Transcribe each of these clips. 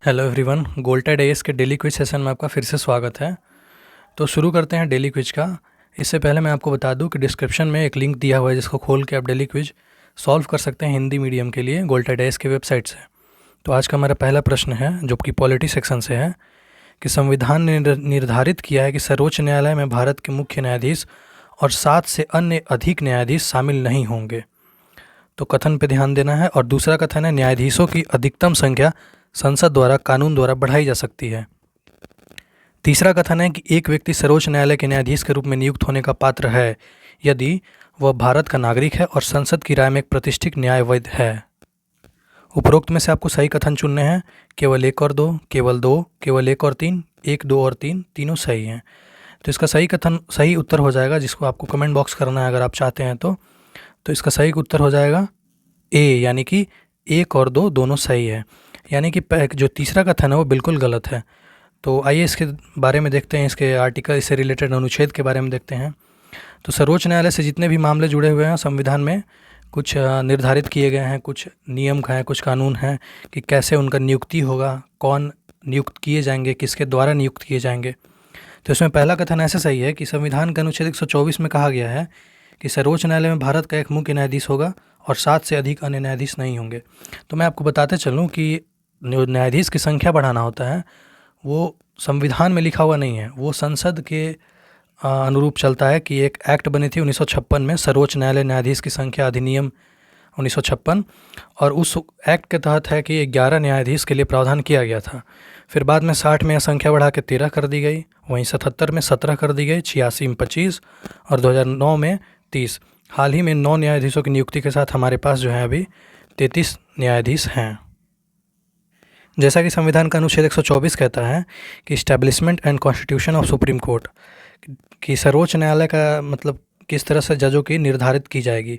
Hello everyone, गोल्टेड as के daily quiz session में आपका फिर से स्वागत है। तो शुरू करते हैं डेली क्विज का। इससे पहले मैं आपको बता दूं कि डिस्क्रिप्शन में एक लिंक दिया हुआ है जिसको खोल के आप डेली क्विज सॉल्व कर सकते हैं हिंदी मीडियम के लिए गोल्टेड एएस की वेबसाइट से। तो आज का हमारा पहला प्रश्न है जो कि पॉलिटी सेक्शन से है कि संविधान ने निर्धारित किया है कि सर्वोच्च न्यायालय में भारत के मुख्य न्यायाधीश और 7 से अन्य अधिक न्यायाधीश शामिल नहीं होंगे। तो कथन पे ध्यान देना है। और दूसरा कथन है न्यायाधीशों की अधिकतम संख्या संसद द्वारा कानून द्वारा बढ़ाई जा सकती है। तीसरा कथन है कि एक व्यक्ति सर्वोच्च न्यायालय के न्यायाधीश के रूप में नियुक्त होने का पात्र है यदि वह भारत का नागरिक है और संसद की राय में एक प्रतिष्ठित न्यायविद है। उपरोक्त में से आपको सही कथन चुनने हैं। केवल एक और दो, केवल दो, केवल एक और तीन, एक, दो और तीन, तीनों सही हैं। तो इसका सही उत्तर हो जाएगा, जिसको आपको कमेंट बॉक्स करना है अगर आप चाहते हैं तो इसका सही उत्तर हो जाएगा ए, यानी कि एक और दो दोनों सही है। यानी कि जो तीसरा कथन है वो बिल्कुल गलत है। तो आइए इसके बारे में देखते हैं, इसके आर्टिकल, इससे रिलेटेड अनुच्छेद के बारे में देखते हैं। तो सर्वोच्च न्यायालय से जितने भी मामले जुड़े हुए हैं संविधान में कुछ निर्धारित किए गए हैं, कुछ नियम हैं, कुछ कानून हैं कि कैसे उनका नियुक्ति होगा, कौन नियुक्त किए जाएंगे, किसके द्वारा नियुक्त किए जाएंगे। तो इसमें पहला कथन ऐसे सही है कि संविधान के अनुच्छेद 124 में कहा गया है कि सर्वोच्च न्यायालय में भारत का एक मुख्य न्यायाधीश होगा और 7 से अधिक अन्य न्यायाधीश नहीं होंगे। तो मैं आपको बताते चलूँ कि जो न्यायाधीश की संख्या बढ़ाना होता है वो संविधान में लिखा हुआ नहीं है, वो संसद के अनुरूप चलता है कि एक एक्ट बनी थी 1956 में, सर्वोच्च न्यायालय न्यायाधीश की संख्या अधिनियम 1956, और उस एक्ट के तहत है कि 11 न्यायाधीश के लिए प्रावधान किया गया था। फिर बाद में 60 में यह संख्या बढ़ा के 13 कर दी गई, वहीं 77 में 17 कर दी गई, 86 में 25 और 2009 में 30। हाल ही में 9 न्यायाधीशों की नियुक्ति के साथ हमारे पास जो है अभी 33 न्यायाधीश हैं। जैसा कि संविधान का अनुच्छेद 124 कहता है कि establishment and constitution of supreme court, कि सर्वोच्च न्यायालय का मतलब किस तरह से जजों की निर्धारित की जाएगी।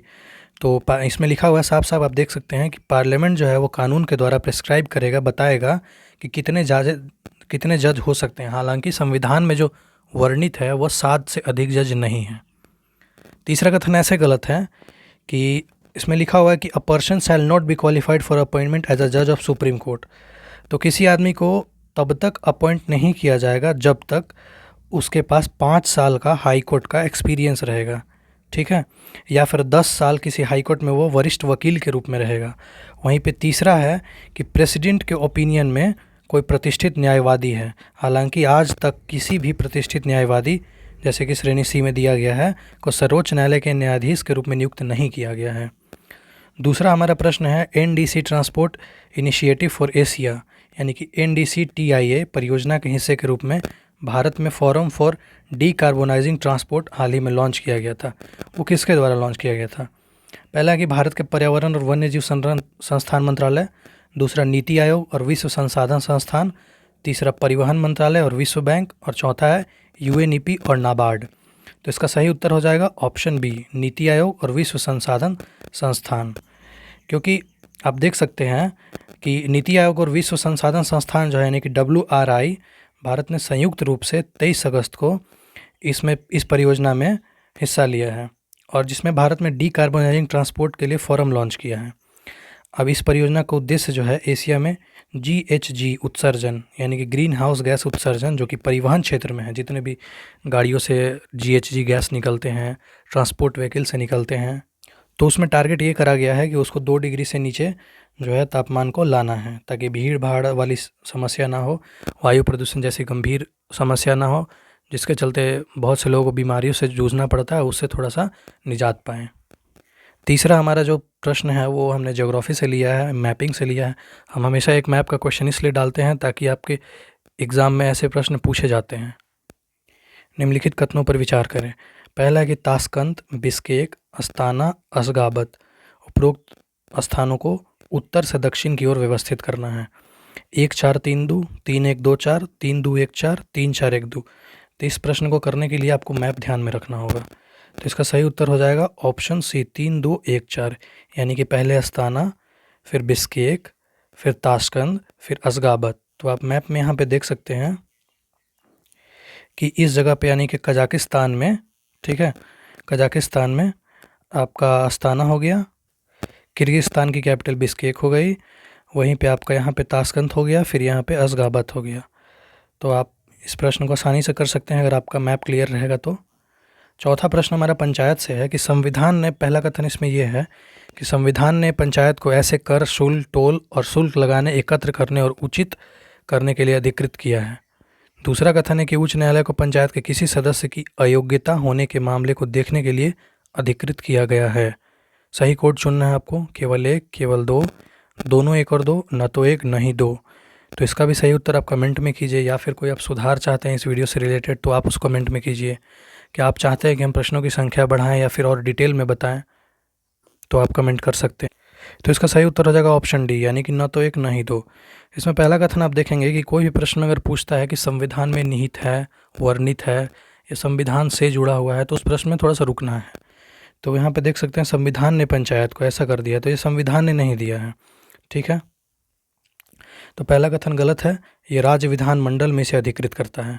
तो इसमें लिखा हुआ है साफ साफ, आप देख सकते हैं कि पार्लियामेंट जो है वो कानून के द्वारा प्रिस्क्राइब करेगा, बताएगा कि कितने जज हो सकते हैं। हालांकि संविधान में जो वर्णित है वह 7 से अधिक जज नहीं है। तीसरा कथन ऐसे गलत है कि इसमें लिखा हुआ है कि a person shall not be qualified for appointment as a जज ऑफ सुप्रीम कोर्ट। तो किसी आदमी को तब तक अपॉइंट नहीं किया जाएगा जब तक उसके पास 5 साल का हाई कोर्ट का एक्सपीरियंस रहेगा, ठीक है, या फिर 10 साल किसी हाई कोर्ट में वो वरिष्ठ वकील के रूप में रहेगा। वहीं पे तीसरा है कि प्रेसिडेंट के ओपिनियन में कोई प्रतिष्ठित न्यायवादी है। हालांकि आज तक किसी भी प्रतिष्ठित न्यायवादी, जैसे कि श्रेणी सी में दिया गया है, को सर्वोच्च न्यायालय के न्यायाधीश के रूप में नियुक्त नहीं किया गया है। दूसरा हमारा प्रश्न है NDC transport initiative for Asia, यानी कि NDC-TIA परियोजना के हिस्से के रूप में भारत में फोरम फॉर डीकार्बोनाइजिंग ट्रांसपोर्ट हाल ही में लॉन्च किया गया था। वो किसके द्वारा लॉन्च किया गया था? पहला है कि भारत के पर्यावरण और वन्यजीव संस्थान मंत्रालय, दूसरा नीति आयोग और विश्व संसाधन संस्थान, तीसरा परिवहन मंत्रालय और विश्व बैंक, और चौथा है UNEP और नाबार्ड। तो इसका सही उत्तर हो जाएगा ऑप्शन बी, नीति आयोग और विश्व संसाधन संस्थान। क्योंकि आप देख सकते हैं कि नीति आयोग और विश्व संसाधन संस्थान जो है यानी कि WRI, भारत ने संयुक्त रूप से 23 अगस्त को इस परियोजना में हिस्सा लिया है और जिसमें भारत में डीकार्बोनाइजिंग ट्रांसपोर्ट के लिए फोरम लॉन्च किया है। अब इस परियोजना का उद्देश्य जो है एशिया में GHG उत्सर्जन, यानी कि ग्रीन हाउस गैस उत्सर्जन, जो कि परिवहन क्षेत्र में है, जितने भी गाड़ियों से GHG गैस निकलते हैं, ट्रांसपोर्ट व्हीकल से निकलते हैं, तो उसमें टारगेट ये करा गया है कि उसको 2 डिग्री से नीचे जो है तापमान को लाना है, ताकि भीड़ भाड़ वाली समस्या ना हो, वायु प्रदूषण जैसी गंभीर समस्या ना हो, जिसके चलते बहुत से लोगों को बीमारियों से जूझना पड़ता है, उससे थोड़ा सा निजात पाएँ। तीसरा हमारा जो प्रश्न है वो हमने ज्योग्राफी से लिया है, मैपिंग से लिया है। हम हमेशा एक मैप का क्वेश्चन इसलिए डालते हैं ताकि आपके एग्ज़ाम में ऐसे प्रश्न पूछे जाते हैं। निम्नलिखित कथनों पर विचार करें। पहला है कि ताशकंद, बिश्केक, अस्ताना, अशगाबत, उपरोक्त स्थानों को उत्तर से दक्षिण की ओर व्यवस्थित करना है। 1-4-3-2, 3-1-2-4, 3-2-1-4, 3-4-1-2। तो इस प्रश्न को करने के लिए आपको मैप ध्यान में रखना होगा। तो इसका सही उत्तर हो जाएगा ऑप्शन सी, 3-2-1-4, यानी कि पहले अस्ताना, फिर बिश्केक, फिर ताशकंद, फिर अशगाबत। तो आप मैप में यहाँ पे देख सकते हैं कि इस जगह पे यानी कि कजाकिस्तान में, ठीक है, कजाकिस्तान में आपका अस्ताना हो गया, किर्गिस्तान की कैपिटल बिश्केक हो गई, वहीं पे आपका यहाँ पे ताशकंद हो गया, फिर यहाँ पे असगाबत हो गया। तो आप इस प्रश्न को आसानी से कर सकते हैं अगर आपका मैप क्लियर रहेगा तो। चौथा प्रश्न हमारा पंचायत से है कि संविधान ने, पहला कथन इसमें यह है कि संविधान ने पंचायत को ऐसे कर, शुल्क, टोल और शुल्क लगाने, एकत्र करने और उचित करने के लिए अधिकृत किया है। दूसरा कथन है कि उच्च न्यायालय को पंचायत के किसी सदस्य की अयोग्यता होने के मामले को देखने के लिए अधिकृत किया गया है। सही कोड चुनना है आपको, केवल एक, केवल दो, दोनों एक और दो, न तो एक नहीं दो। तो इसका भी सही उत्तर आप कमेंट में कीजिए, या फिर कोई आप सुधार चाहते हैं इस वीडियो से रिलेटेड तो आप उस कमेंट में कीजिए। क्या आप चाहते हैं कि हम प्रश्नों की संख्या बढ़ाएं या फिर और डिटेल में बताएं, तो आप कमेंट कर सकते हैं। तो इसका सही उत्तर हो जाएगा ऑप्शन डी, यानी कि न तो एक नहीं दो। इसमें पहला कथन आप देखेंगे कि कोई भी प्रश्न अगर पूछता है कि संविधान में निहित है, वर्णित है या संविधान से जुड़ा हुआ है, तो उस प्रश्न में थोड़ा सा रुकना है। तो यहाँ पे देख सकते हैं संविधान ने पंचायत को ऐसा कर दिया, तो ये संविधान ने नहीं दिया है, ठीक है। तो पहला कथन गलत है, ये राज्य विधानमंडल में से अधिकृत करता है।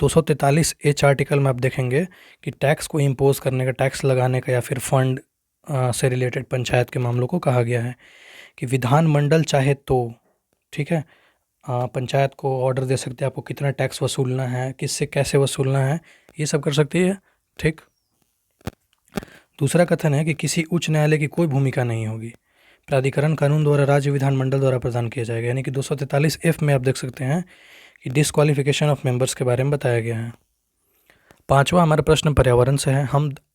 243H आर्टिकल में आप देखेंगे कि टैक्स को इम्पोज करने का, टैक्स लगाने का या फिर फंड से रिलेटेड पंचायत के मामलों को कहा गया है कि विधानमंडल चाहे तो, ठीक है, पंचायत को ऑर्डर दे सकते हैं आपको कितना टैक्स वसूलना है, किससे कैसे वसूलना है, ये सब कर सकती है, ठीक। दूसरा कथन है कि किसी उच्च न्यायालय की कोई भूमिका नहीं होगी, प्राधिकरण कानून द्वारा राज्य विधानमंडल द्वारा प्रदान किया जाएगा। यानी कि 243F में आप देख सकते हैं कि डिसक्वालिफिकेशन ऑफ मेंबर्स के बारे में बताया गया है। पांचवा हमारा प्रश्न पर्यावरण से है।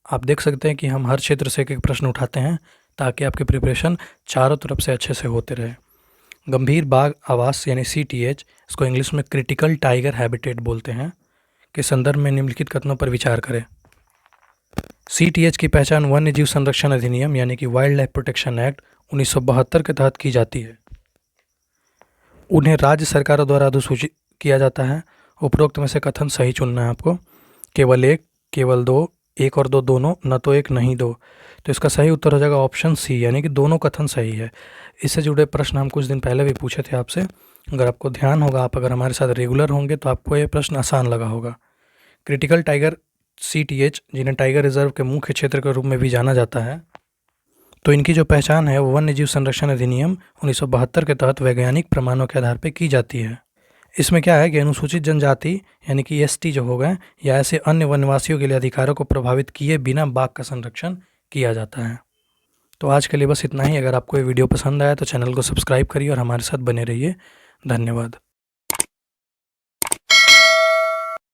आप देख सकते हैं कि हम हर क्षेत्र से एक एक प्रश्न उठाते हैं ताकि आपकी प्रिपरेशन चारों तरफ से अच्छे से होते रहे। गंभीर बाघ आवास यानी CTH, इसको इंग्लिश में क्रिटिकल टाइगर हैबिटेट बोलते हैं, के संदर्भ में निम्नलिखित कथनों पर विचार करें। CTH की पहचान वन्य जीव संरक्षण अधिनियम यानी कि वाइल्ड लाइफ प्रोटेक्शन एक्ट 1972 के तहत की जाती है। उन्हें राज्य सरकारों द्वारा अधिसूचित किया जाता है। उपरोक्त में से कथन सही चुनना है आपको, केवल एक, केवल दो, एक और दो दोनों, न तो एक नहीं दो। तो इसका सही उत्तर हो जाएगा ऑप्शन सी, यानी कि दोनों कथन सही है। इससे जुड़े प्रश्न हम कुछ दिन पहले भी पूछे थे आपसे, अगर आपको ध्यान होगा, आप अगर हमारे साथ रेगुलर होंगे तो आपको ये प्रश्न आसान लगा होगा। क्रिटिकल टाइगर CTH, जिन्हें टाइगर रिजर्व के मुख्य क्षेत्र के रूप में भी जाना जाता है, तो इनकी जो पहचान है वो वन्य जीव संरक्षण अधिनियम 1972 के तहत वैज्ञानिक प्रमाणों के आधार पर की जाती है। इसमें क्या है कि अनुसूचित जनजाति यानी कि ST जो हो गए या ऐसे अन्य वनवासियों के लिए अधिकारों को प्रभावित किए बिना बाघ का संरक्षण किया जाता है। तो आज के लिए बस इतना ही। अगर आपको ये वीडियो पसंद आया तो चैनल को सब्सक्राइब करिए और हमारे साथ बने रहिए। धन्यवाद।